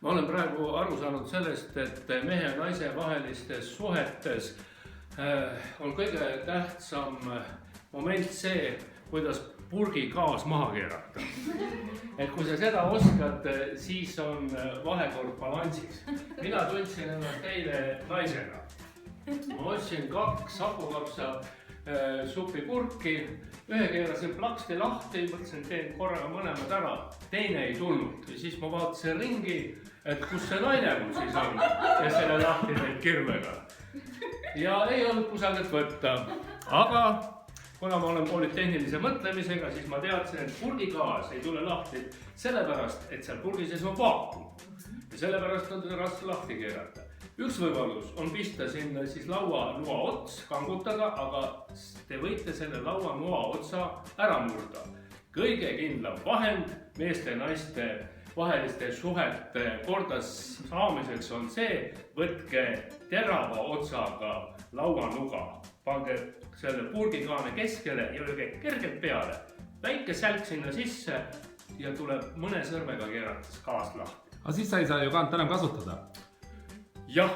ma olen praegu aru saanud sellest, et mehe ja naise vahelistes suhetes on kõige tähtsam moment see, kuidas purgigaas maha keerata. Et kui sa seda oskad, siis on vahekord balansis. Mina tundsin ennast eile naisena. Ma ostsin 2 hapukapsa supipurki, ühe keerasin plaksti lahti, mõtlesin, teen korraga mõlemad ära, teine ei tulnud. Ja siis ma vaatasin ringi, et kus see naine mul siis on, kes selle lahti teeb kirvega. Ja ei olnud kusagilt võtta, aga kuna ma olen polütehnilise mõtlemisega, siis ma teadsin, et purgigaas ei tule lahti sellepärast, et seal purgi sees on vaakum. Ja sellepärast on teda raske lahti keerata. Üks võimalus on pista sinna siis lauanoa ots, kangutada, aga te võite selle lauanoa otsa ära murda. Kõige kindlam vahend meeste ja naiste vaheliste suhete kordas saamiseks on see, võtke terava otsaga lauanuga, pange selle purgigaane keskele ja lööge kergelt peale. Väike sälk sinna sisse ja tuleb mõne sõrmega keerates gaas lahti. Aga siis sa ei saa ju kaant enam kasutada. Jah,